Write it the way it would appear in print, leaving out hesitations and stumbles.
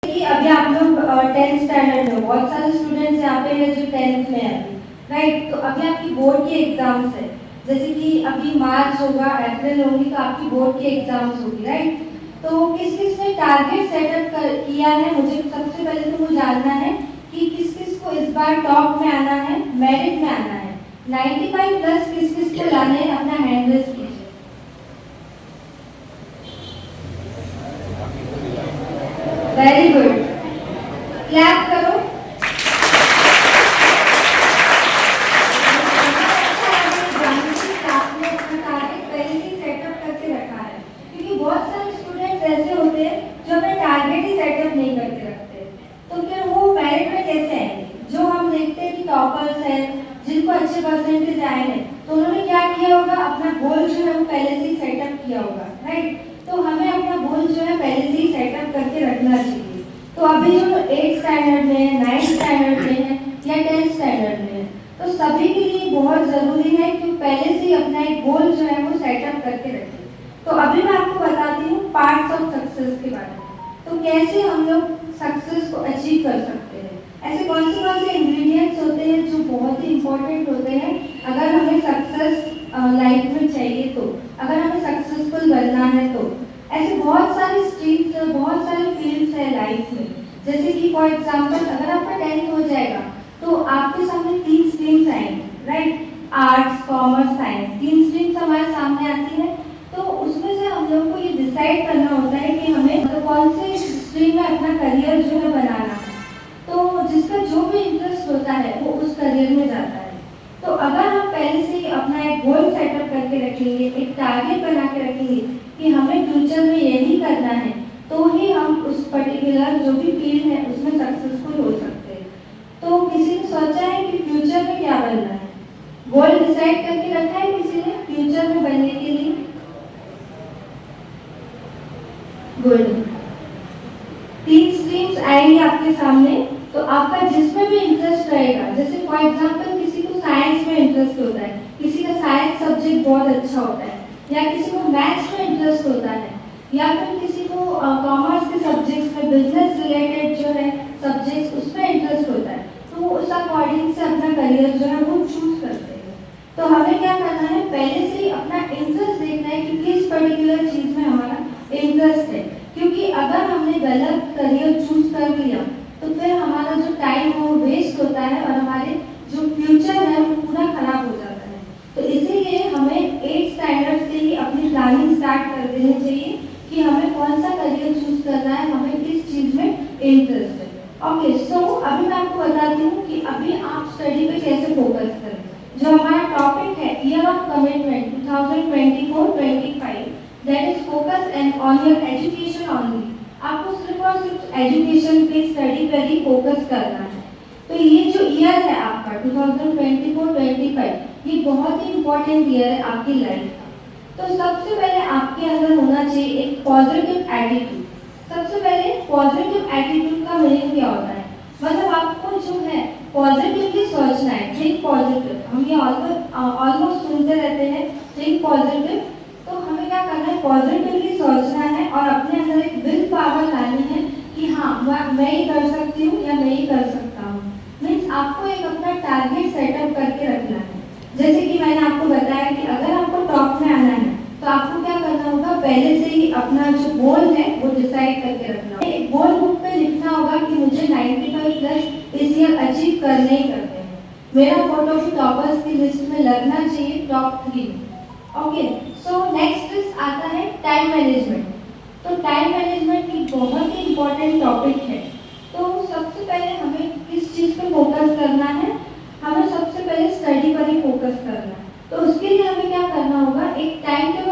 कि अभी आप लोग 10th स्टैंडर्ड में, बहुत सारे स्टूडेंट्स यहाँ पे हैं जो 10th में हैं अभी, राइट। तो अभी आपकी बोर्ड की एग्जाम्स है, जैसे कि अभी मार्च होगा, अप्रैल होगी, तो आपकी बोर्ड की एग्जाम्स होगी, राइट। तो किस किस ने टारगेट सेटअप किया है, मुझे सबसे पहले तो मुझे जानना है कि किस किस को इस बार टॉप में आना है, मेरिट में आना है। 95 प्लस किस किस को लाना है, अपना हैंड रेज कीजिए। वेरी गुड, क्लैप करो। आपने अपना टारगेट पहले ही सेटअप करके रखा है, क्योंकि बहुत सारे स्टूडेंट्स ऐसे होते हैं जो अपना टारगेट ही सेटअप नहीं करके रखते, तो फिर वो मेरिट में कैसे आएंगे। जो हम देखते हैं कि टॉपर्स हैं, जिनको अच्छे परसेंटेज आए हैं, तो उन्होंने क्या किया होगा, अपना गोल जो है वो पहले से ही सेटअप किया होगा, राइट। तो हमें अपना गोल जो है पहले से ही सेटअप करके रखना चाहिए। तो अभी जो 8th स्टैंडर्ड में है, 9th स्टैंडर्ड में है या 10th स्टैंडर्ड में है, तो सभी के लिए बहुत जरूरी है कि पहले से ही अपना एक गोल जो है वो सेटअप करके रखें। तो अभी मैं आपको बताती हूँ पार्ट्स ऑफ सक्सेस के बारे में, तो कैसे हम लोग सक्सेस को अचीव कर सकते हैं। ऐसे कौन से इंग्रेडिएंट्स होते हैं जो बहुत ही इंपॉर्टेंट होते हैं अगर हमें सक्सेस लाइफ में चाहिए, तो अगर हमें सक्सेसफुल बनना है तो। ऐसे बहुत सारे स्ट्रीम्स, बहुत सारे फील्ड्स है लाइफ में, जैसे कि फॉर एग्जांपल अगर आपका 10th हो जाएगा तो आपके सामने 3 स्ट्रीम्स आएंगी, right. Arts, commerce, science, 3 streams हमारे सामने आती है। तो उसमें से हम लोग को ये डिसाइड करना होता है कि हमें तो कौन से स्ट्रीम में अपना करियर जो है बनाना है। तो जिसका जो भी इंटरेस्ट होता है वो उस करियर में जाता है। तो अगर हम पहले से ही अपना एक गोल सेटअप करके रखेंगे, एक टारगेट बना के रखेंगे कि हमें फ्यूचर में यही करना है, तो ही हम उस पर्टिकुलर जो भी फील्ड है उसमें सक्सेसफुल हो सकते हैं। तो किसी ने सोचा है कि फ्यूचर में क्या बनना है, गोल डिसाइड करके रखा है किसी ने फ्यूचर में बनने के लिए। गुड, 3 स्ट्रीम्स आएंगी आपके सामने, तो आपका जिसमें भी इंटरेस्ट रहेगा, जैसे फॉर एग्जांपल किसी को साइंस में इंटरेस्ट होता है, किसी का साइंस सब्जेक्ट बहुत अच्छा होता है, या किसी को मैथ्स में इंटरेस्ट होता है, या फिर किसी को कॉमर्स के सब्जेक्ट्स में बिजनेस रिलेटेड जो है सब्जेक्ट्स उसमें इंटरेस्ट होता है, तो उस अकॉर्डिंग से अपना करियर जो है वो चूज करते हैं। तो हमें क्या करना है, पहले से ही अपना इंटरेस्ट देखना है कि किस पर्टिकुलर चीज में हमारा इंटरेस्ट है, क्योंकि अगर हमने गलत करियर चूज कर लिया तो फिर हमारा जो टाइम है वो वेस्ट होता है और हमारे जो फ्यूचर है वो पूरा खराब हो जाता है। तो इसीलिए हमें 8th स्टैंडर्ड से ही अपनी प्लानिंग स्टार्ट कर देनी चाहिए कि हमें कौन सा करियर चूज करना है, हमें किस चीज में इंटरेस्ट है। ओके, सो अभी मैं आपको बताती हूँ कि अभी आप स्टडी पे कैसे फोकस करें। जो हमारा टॉपिक है year of commitment 2024-25, that is focus and on your education only. आपको सिर्फ और सिर्फ एजुकेशन पे, स्टडी पर ही फोकस करना है। तो ये जो ईयर है आपका 2024-25, ये बहुत ही इंपॉर्टेंट ईयर है आपकी लाइफ का। तो सबसे पहले आपके अंदर होना चाहिए एक पॉजिटिव एटीट्यूड। सबसे पहले पॉजिटिव एटीट्यूड का मीनिंग क्या होता है, मतलब आपको जो है पॉजिटिवली सोचना है, थिंक पॉजिटिव। हम ये ऑलमोस्ट सुनते रहते हैं थिंक पॉजिटिव, तो हमें क्या करना है, पॉजिटिवली सोचना है और अपने अंदर एक विल पावर लानी है कि हाँ मैं ही कर सकती हूँ या मैं ही कर सकता हूँ। मीन्स आपको एक अपना टारगेट सेटअप करके रखना है। जैसे कि मैंने आपको बताया कि अगर आपको टॉप में आना है तो आपको क्या करना होगा, पहले से ही अपना जो गोल है वो डिसाइड करके रखना है। एक गोल बुक पे लिखना होगा कि मुझे 95 प्लस इस ईयर अचीव करने ही करने हैं। मेरा फोटो भी टॉपर्स की लिस्ट में लगना चाहिए, टॉप 3 में। ओके, सो नेक्स्ट आता है टाइम मैनेजमेंट। तो टाइम मैनेजमेंट एक बहुत ही इंपॉर्टेंट टॉपिक है। तो सबसे पहले हमें किस चीज़ पे फोकस करना है, हमें सबसे पहले स्टडी पर ही फोकस करना है। तो उसके लिए हमें क्या करना होगा, एक टाइम टेबल